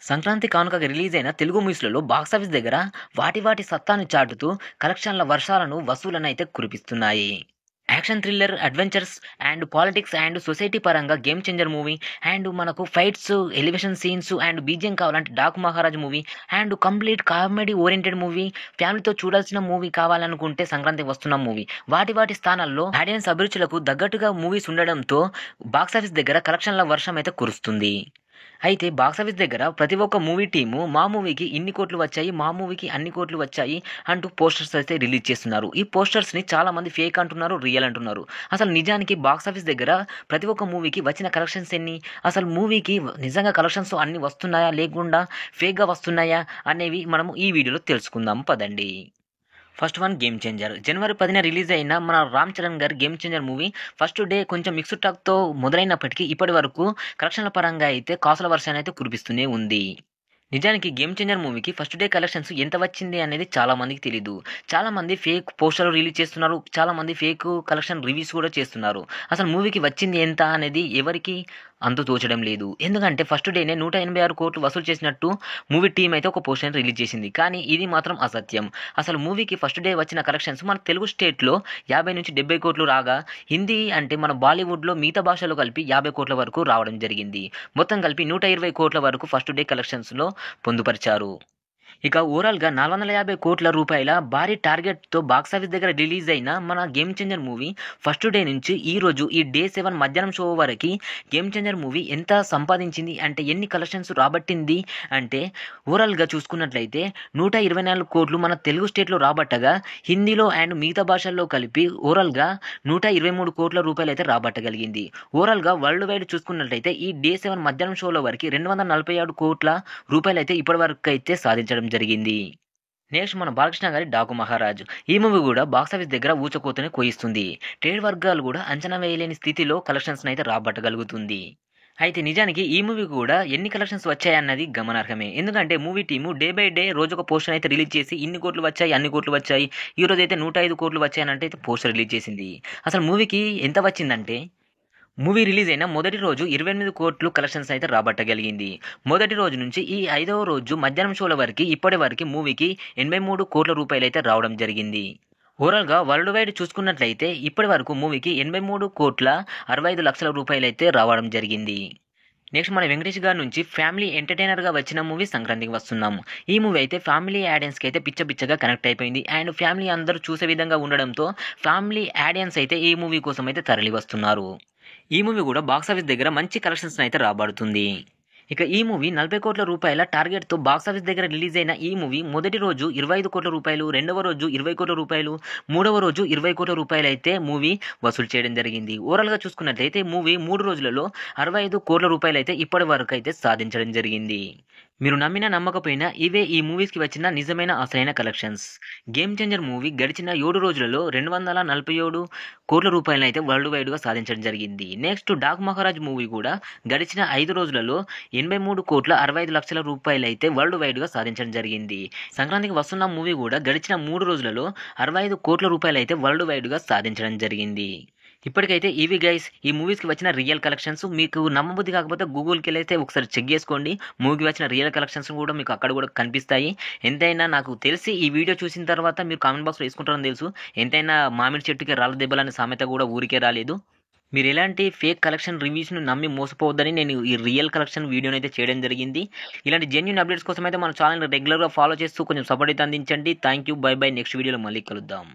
సంక్రాంతి కానుకగా రిలీజ్ అయిన తెలుగు మూవీస్‌లలో బాక్సాఫీస్ దగ్గర వాటి సత్తాను చాటుతూ కలెక్షన్ల వర్షాలను వసూళ్లనైతే కురిపిస్తున్నాయి. Action thriller, adventures and politics and society పరంగా 'గేమ్ చేంజర్' మూవీ అండ్ మనకు fights, elevation scenes and BGM కావాలంటే 'Daaku Maharaj' movie and complete comedy oriented movie, ఫ్యామిలీతో చూడాల్సిన మూవీ కావాలనుకుంటే 'సంక్రాంతికి వస్తున్నాం' మూవీ. వాటి స్థానాల్లో ఆడియన్స్ అభిరుచులకు తగ్గట్టుగా మూవీస్ ఉండడంతో బాక్సాఫీస్ దగ్గర కలెక్షన్ల వర్షం అయితే కురుస్తుంది. అయితే బాక్సాఫీస్ దగ్గర ప్రతి ఒక్క మూవీ టీము మా మూవీకి ఇన్ని కోట్లు వచ్చాయి, మా మూవీకి అన్ని కోట్లు వచ్చాయి అంటూ పోస్టర్స్ అయితే రిలీజ్ చేస్తున్నారు. ఈ పోస్టర్స్‌ని చాలామంది ఫేక్ అంటున్నారు, రియల్ అంటున్నారు. అసలు నిజానికి బాక్సాఫీస్ దగ్గర ప్రతి ఒక్క మూవీకి వచ్చిన కలెక్షన్స్ ఎన్ని? అసలు మూవీకి నిజంగా కలెక్షన్స్ అన్ని వస్తున్నాయా? లేకుండా ఫేక్‌గా వస్తున్నాయా? అనేవి మనము ఈ వీడియోలో తెలుసుకుందాం పదండి. First one 'game changer'. జనవరి 10న రిలీజ్ అయిన మన రామ్ చరణ్ గారి 'game changer' movie first day కొంచెం మిక్స్డ్ టాక్‌తో మొదలైనప్పటికీ ఇప్పటి వరకు కలెక్షన్ల పరంగా అయితే కాసుల వర్షాన్ని అయితే కురిపిస్తూనే ఉంది. నిజానికి 'గేమ్ చేంజర్' మూవీకి ఫస్ట్ డే కలెక్షన్స్ ఎంత వచ్చింది అనేది చాలా మందికి తెలీదు. చాలామంది ఫేక్ పోస్టర్‌లు రిలీజ్ చేస్తున్నారు. చాలామంది ఫేక్ కలెక్షన్ రివ్యూస్ కూడా చేస్తున్నారు. అసలు మూవీకి వచ్చింది ఎంత అనేది ఎవరికీ అంతు తోచడం లేదు. ఎందుకంటే ఫస్ట్ డేనే 186 కోట్లు వసూలు చేసినట్టు మూవీ టీమ్ అయితే ఒక పోస్టర్‌ని రిలీజ్ చేసింది. కానీ ఇది మాత్రం అసత్యం. అసలు మూవీకి ఫస్ట్ డే వచ్చిన కలెక్షన్స్ మన తెలుగు స్టేట్‌లో 50-70 కోట్లు రాగా, హిందీ అంటే మన బాలీవుడ్‌లో మిగతా భాషలో కలిపి 50 కోట్ల వరకు రావడం జరిగింది. మొత్తం కలిపి 120 కోట్ల వరకు ఫస్ట్ డే కలెక్షన్స్‌లో పొందుపరిచారు. ఇక ఓవరాల్‌గా 450 కోట్ల రూపాయల భారీ టార్గెట్‌తో బాక్సాఫీస్ దగ్గర రిలీజ్ అయిన మన 'game changer' movie first day నుంచి ఈరోజు ఈ డే 7 మధ్యాహ్నం షో వరకి 'గేమ్ చేంజర్' మూవీ ఎంత సంపాదించింది అంటే ఎన్ని కలెక్షన్స్ రాబట్టింది అంటే ఓవరాల్‌గా చూసుకున్నట్లయితే 124 కోట్లు మన తెలుగు స్టేట్‌లో రాబట్టగా, హిందీలో అండ్ మిగతా భాషల్లో కలిపి ఓవరాల్‌గా 123 కోట్ల రూపాయలైతే రాబట్టగలిగింది. ఓవరాల్‌గా వరల్డ్ వైడ్ చూసుకున్నట్లయితే ఈ డే 7 మధ్యాహ్నం షోలో వరకి 247 కోట్ల రూపాయలైతే ఇప్పటివరకైతే సాధించడం జరిగింది. నెక్స్ట్ మన బాలకృష్ణ గారి 'డాకు మహారాజ్'. ఈ మూవీ కూడా బాక్సాఫీస్ దగ్గర ఊచకోతనే కోయిస్తుంది. ట్రేడ్ వర్గాలు కూడా అంచనా వేయలేని స్థితిలో కలెక్షన్స్‌ని అయితే రాబట్టగలుగుతుంది. అయితే నిజానికి ఈ మూవీ కూడా ఎన్ని కలెక్షన్స్ వచ్చాయన్నది గమనార్హమే. ఎందుకంటే movie team day by day రోజొక పోస్టర్ అయితే రిలీజ్ చేసి ఇన్ని కోట్లు వచ్చాయి, అన్ని కోట్లు వచ్చాయి. ఈరోజైతే 105 కోట్లు వచ్చాయనంటే అయితే పోస్టర్ రిలీజ్ చేసింది. అసలు మూవీకి ఎంత వచ్చిందంటే మూవీ రిలీజ్ అయిన మొదటి రోజు 28 కోట్లు కలెక్షన్స్ అయితే రాబట్టగలిగింది. మొదటి రోజు నుంచి ఈ 5వ రోజు మధ్యాహ్నం షోల వరకి ఇప్పటి వరకు మూవీకి 83 కోట్ల రూపాయలైతే రావడం జరిగింది. ఓవరాల్‌గా వరల్డ్ వైడ్ చూసుకున్నట్లయితే ఇప్పటి వరకు మూవీకి 83 కోట్ల 65 లక్షల రూపాయలైతే రావడం జరిగింది. నెక్స్ట్ మన వెంకటేష్ గారి నుంచి ఫ్యామిలీ ఎంటర్‌టైనర్‌గా వచ్చిన మూవీ 'సంక్రాంతికి వస్తున్నాం'. ఈ మూవీ అయితే ఫ్యామిలీ ఆడియన్స్‌కి అయితే పిచ్చగా కనెక్ట్ అయిపోయింది. అండ్ ఫ్యామిలీ అందరూ చూసే విధంగా ఉండడంతో ఫ్యామిలీ ఆడియన్స్ అయితే ఈ మూవీ కోసం అయితే తరలి వస్తున్నారు. ఈ మూవీ కూడా బాక్సాఫీస్ దగ్గర మంచి కలెక్షన్స్‌ని అయితే రాబడుతుంది. ఇక ఈ మూవీ 40 కోట్ల రూపాయల టార్గెట్‌తో బాక్సాఫీస్ దగ్గర రిలీజ్ అయిన ఈ మూవీ మొదటి రోజు 25 కోట్ల రూపాయలు, రెండవ రోజు 20 కోట్ల రూపాయలు, మూడవ రోజు 20 కోట్ల రూపాయలైతే మూవీ వసూలు చేయడం జరిగింది. ఓవరాల్‌గా చూసుకున్నట్లయితే మూవీ 3 రోజులలో 65 కోట్ల రూపాయలైతే ఇప్పటి వరకైతే సాధించడం జరిగింది. మీరు నమ్మినా నమ్మకపోయినా ఇవే ఈ మూవీస్‌కి వచ్చిన నిజమైన అసలైన కలెక్షన్స్. 'గేమ్ చేంజర్' మూవీ గడిచిన 7 రోజులలో 247 కోట్ల రూపాయలనైతే వరల్డ్ వైడ్‌గా సాధించడం జరిగింది. నెక్స్ట్ 'డాకు మహారాజ్' మూవీ కూడా గడిచిన 5 రోజులలో 83 కోట్ల 65 లక్షల రూపాయలైతే వరల్డ్ వైడ్‌గా సాధించడం జరిగింది. 'సంక్రాంతికి వస్తున్నాం' మూవీ కూడా గడిచిన 3 రోజులలో 65 కోట్ల రూపాయలైతే వరల్డ్ వైడ్‌గా సాధించడం జరిగింది. ఇప్పటికైతే ఇవి గైస్ ఈ మూవీస్‌కి వచ్చిన రియల్ కలెక్షన్స్. మీకు నమ్మబుద్ధి కాకపోతే గూగుల్‌కెళ్ళైతే ఒకసారి చెక్ చేసుకోండి. మూవీకి వచ్చిన రియల్ కలెక్షన్స్ కూడా మీకు అక్కడ కూడా కనిపిస్తాయి. ఎంతైనా నాకు తెలిసి ఈ వీడియో చూసిన తర్వాత మీరు కామెంట్ బాక్స్‌లో వేసుకుంటారని తెలుసు. ఎంతైనా మామిడి చెట్టుకి రాళ్ళ దెబ్బలనే సామెత కూడా ఊరికే రాలేదు. మీరు ఎలాంటి ఫేక్ కలెక్షన్ రివ్యూస్‌ని నమ్మి మోసపోవద్దని నేను ఈ రియల్ కలెక్షన్ వీడియోనైతే చేయడం జరిగింది. ఇలాంటి జెన్యూన్ అప్డేట్స్ కోసం అయితే మన ఛానెల్‌ని రెగ్యులర్‌గా ఫాలో చేస్తూ కొంచెం సపోర్ట్ అయితే అందించండి. Thank you. By by. Next వీడియోలో మళ్ళీ కలుద్దాం.